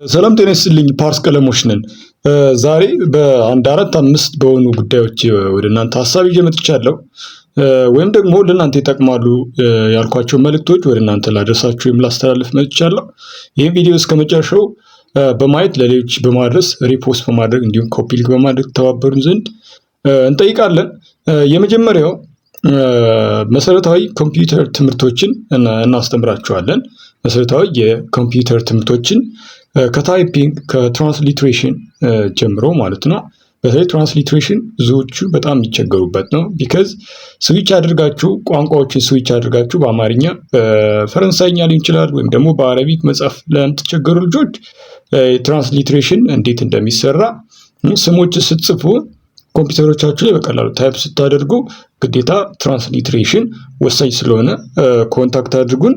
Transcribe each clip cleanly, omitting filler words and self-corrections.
ሰላም ጤና ይስጥልኝ ፓርስ ቀለሞች ነን። ዛሬ በአንድ አራት አምስት በሆኑ ጉዳዮች ወደ እናንተ ሀሳብ ይዤ መጥቻለሁ። ወይም ደግሞ ለእናንተ ይጠቅማሉ ያልኳቸው መልእክቶች ወደ እናንተ ላደርሳችሁ ወይም ላስተላልፍ መጥቻለሁ። ይህን ቪዲዮ እስከመጨረሻው በማየት ለሌሎች በማድረስ ሪፖስት በማድረግ እንዲሁም ኮፒ ሊንክ በማድረግ ተባበሩን ዘንድ እንጠይቃለን። የመጀመሪያው መሰረታዊ ኮምፒውተር ትምህርቶችን እናስተምራችኋለን። መሰረታዊ የኮምፒውተር ትምህርቶችን ከታይፒንግ ከትራንስሊትሬሽን ጀምሮ ማለት ነው። በተለይ ትራንስሊትሬሽን ብዙዎቹ በጣም የሚቸገሩበት ነው። ቢካዝ ስዊች አድርጋችሁ ቋንቋዎችን ስዊች አድርጋችሁ በአማርኛ በፈረንሳይኛ ሊሆን ይችላል ወይም ደግሞ በአረቢክ መጻፍ ለምትቸገሩ ልጆች ትራንስሊትሬሽን እንዴት እንደሚሰራ ስሞችን ስትጽፉ ኮምፒውተሮቻችሁ ላይ በቀላሉ ታይፕ ስታደርጉ ግዴታ ትራንስሊትሬሽን ወሳኝ ስለሆነ ኮንታክት አድርጉን።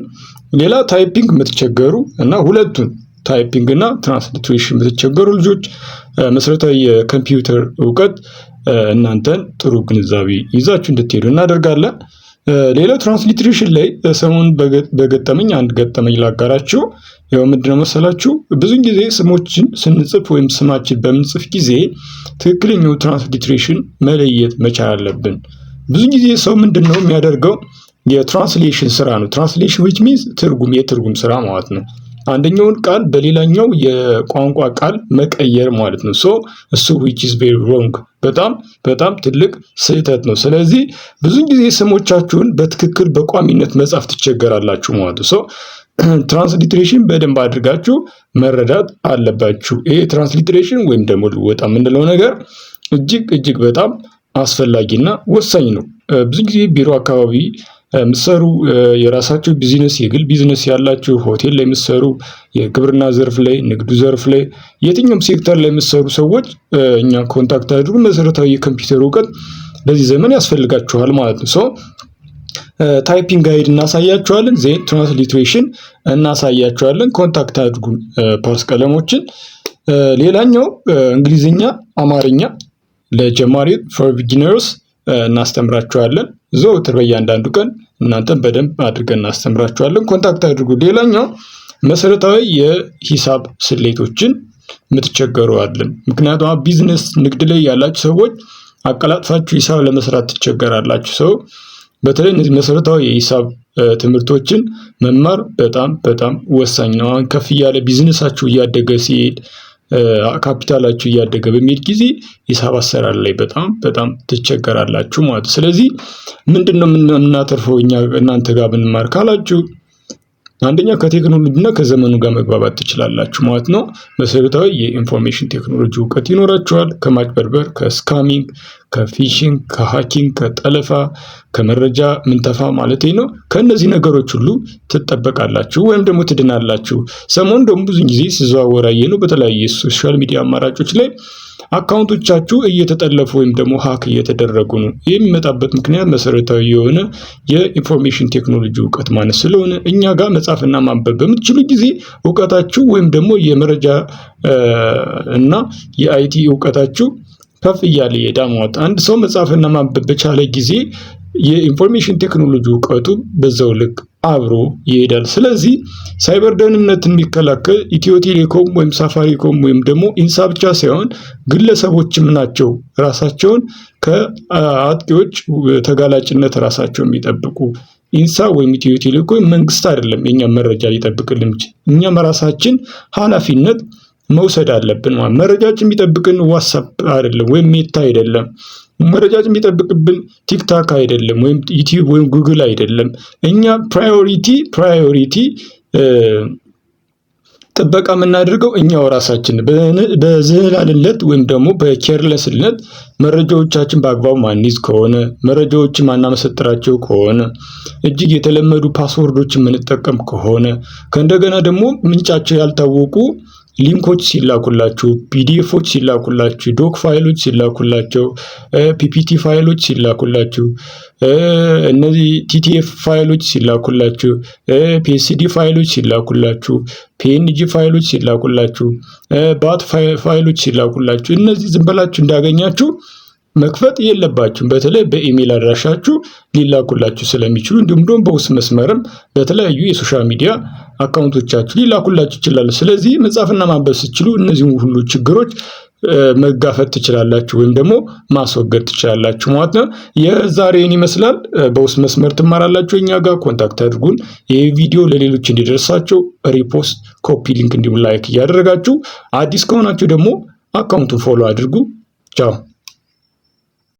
ሌላ ታይፒንግ የምትቸገሩ እና ሁለቱን ታይፒንግ እና ትራንስሊትሬሽን የምትቸገሩ ልጆች መሰረታዊ የኮምፒውተር እውቀት እናንተን ጥሩ ግንዛቤ ይዛችሁ እንድትሄዱ እናደርጋለን። ሌላው ትራንስሊትሬሽን ላይ ሰሞኑን በገጠመኝ አንድ ገጠመኝ ላጋራችሁ። ያው ምንድነው መሰላችሁ ብዙን ጊዜ ስሞችን ስንጽፍ ወይም ስማችን በምንጽፍ ጊዜ ትክክለኛው ትራንስሊትሬሽን መለየት መቻል አለብን። ብዙ ጊዜ ሰው ምንድነው የሚያደርገው የትራንስሌሽን ስራ ነው። ትራንስሌሽን which means የትርጉም ስራ ማለት ነው። አንደኛውን ቃል በሌላኛው የቋንቋ ቃል መቀየር ማለት ነው። እሱ which is very wrong በጣም ትልቅ ስህተት ነው። ስለዚህ ብዙ ጊዜ ስሞቻችሁን በትክክል በቋሚነት መጻፍ ትቸገራላችሁ ማለት ነው። ትራንስሊትሬሽን በደንብ አድርጋችሁ መረዳት አለባችሁ። ይሄ ትራንስሊትሬሽን ወይም ደግሞ ልወጣ የምንለው ነገር እጅግ በጣም አስፈላጊና ወሳኝ ነው። ብዙ ጊዜ ቢሮ አካባቢ የምትሰሩ የራሳችሁ ቢዝነስ የግል ቢዝነስ ያላችሁ ሆቴል ላይ የምትሰሩ የግብርና ዘርፍ ላይ ንግዱ ዘርፍ ላይ የትኛውም ሴክተር ላይ የምትሰሩ ሰዎች እኛ ኮንታክት አድርጉ። መሰረታዊ የኮምፒውተር እውቀት በዚህ ዘመን ያስፈልጋችኋል ማለት ነው። ታይፒንግ ጋይድ እናሳያችኋለን፣ ዜን ትራንስሊትሬሽን እናሳያችኋለን። ኮንታክት አድርጉ ፓርስ ቀለሞችን። ሌላኛው እንግሊዝኛ አማርኛ ለጀማሪ ፎር ቢጊነርስ እናስተምራችኋለን። ዘወትር በእያንዳንዱ ቀን እናንተን በደንብ አድርገን እናስተምራችኋለን። ኮንታክት አድርጉ። ሌላኛው መሰረታዊ የሂሳብ ስሌቶችን የምትቸገሩ አይደለም። ምክንያቱም ቢዝነስ ንግድ ላይ ያላችሁ ሰዎች አቀላጥፋችሁ ሂሳብ ለመስራት ትቸገራላችሁ። በተለይ እነዚህ መሰረታዊ የሂሳብ ትምህርቶችን መማር በጣም ወሳኝ ነው። አሁን ከፍ እያለ ቢዝነሳችሁ እያደገ ሲሄድ ካፒታላችሁ እያደገ በሚሄድ ጊዜ ሂሳብ አሰራር ላይ በጣም ትቸገራላችሁ ማለት ነው። ስለዚህ ምንድነው የምናተርፈው እኛ እናንተ ጋር ብንማር ካላችሁ አንደኛ ከቴክኖሎጂና ከዘመኑ ጋር መግባባት ትችላላችሁ ማለት ነው። መሰረታዊ የኢንፎርሜሽን ቴክኖሎጂ እውቀት ይኖራችኋል። ከማጭበርበር፣ ከስካሚንግ፣ ከፊሽንግ፣ ከሃኪንግ፣ ከጠለፋ፣ ከመረጃ ምንተፋ ማለት ነው። ከነዚህ ነገሮች ሁሉ ትጠበቃላችሁ ወይም ደግሞ ትድናላችሁ። ሰሞኑን ደግሞ ብዙ ጊዜ ሲዘዋወራየ ነው በተለያየ ሶሻል ሚዲያ አማራጮች ላይ አካውንቶቻችሁ እየተጠለፉ ወይም ደግሞ ሃክ እየተደረጉ ነው። የሚመጣበት ምክንያት መሰረታዊ የሆነ የኢንፎርሜሽን ቴክኖሎጂ እውቀት ማነስ ስለሆነ እኛ ጋር መጻፍና ማንበብ በምትችሉ ጊዜ እውቀታችሁ ወይም ደግሞ የመረጃ እና የአይቲ እውቀታችሁ ከፍ እያለ ይሄዳል ማለት። አንድ ሰው መጻፍና ማንበብ በቻለ ጊዜ የኢንፎርሜሽን ቴክኖሎጂ እውቀቱ በዛው ልክ አብሮ ይሄዳል። ስለዚህ ሳይበር ደህንነትን የሚከላከል ኢትዮ ቴሌኮም ወይም ሳፋሪኮም ወይም ደግሞ ኢንሳ ብቻ ሳይሆን ግለሰቦችም ናቸው ራሳቸውን ከአጥቂዎች ተጋላጭነት ራሳቸውን የሚጠብቁ። ኢንሳ ወይም ኢትዮ ቴሌኮም መንግስት አይደለም የኛ መረጃ ሊጠብቅልን እንጂ እኛም ራሳችን ኃላፊነት መውሰድ አለብን ማለት። መረጃችን የሚጠብቅን ዋትስአፕ አይደለም ወይም ሜታ አይደለም። መረጃችን የሚጠብቅብን ቲክታክ አይደለም ወይም ዩቲዩብ ወይም ጉግል አይደለም። እኛ ፕራዮሪቲ ጥበቃ የምናደርገው እኛው ራሳችን በዝህላልነት ወይም ደግሞ በኬርለስነት መረጃዎቻችን በአግባቡ ማንይዝ ከሆነ መረጃዎችን ማናመሰጥራቸው ከሆነ እጅግ የተለመዱ ፓስወርዶችን የምንጠቀም ከሆነ ከእንደገና ደግሞ ምንጫቸው ያልታወቁ ሊንኮች ሲላኩላችሁ፣ ፒዲኤፎች ሲላኩላችሁ፣ ዶክ ፋይሎች ሲላኩላችሁ፣ ፒፒቲ ፋይሎች ሲላኩላችሁ፣ እነዚህ ቲቲኤፍ ፋይሎች ሲላኩላችሁ፣ ፒኤስዲ ፋይሎች ሲላኩላችሁ፣ ፒኤንጂ ፋይሎች ሲላኩላችሁ፣ ባት ፋይሎች ሲላኩላችሁ እነዚህ ዝም ብላችሁ እንዳገኛችሁ መክፈት የለባችሁም። በተለይ በኢሜል አድራሻችሁ ሊላኩላችሁ ስለሚችሉ እንዲሁም ደግሞ በውስጥ መስመርም በተለያዩ የሶሻል ሚዲያ አካውንቶቻችሁ ሊላኩላችሁ ይችላሉ። ስለዚህ መጻፍና ማንበብ ስትችሉ እነዚህን ሁሉ ችግሮች መጋፈጥ ትችላላችሁ ወይም ደግሞ ማስወገድ ትችላላችሁ ማለት ነው። የዛሬን ይመስላል። በውስጥ መስመር ትማራላችሁ። እኛ ጋር ኮንታክት አድርጉን። ይህ ቪዲዮ ለሌሎች እንዲደርሳቸው ሪፖስት፣ ኮፒ ሊንክ እንዲሁም ላይክ እያደረጋችሁ አዲስ ከሆናችሁ ደግሞ አካውንቱን ፎሎ አድርጉ። ቻው።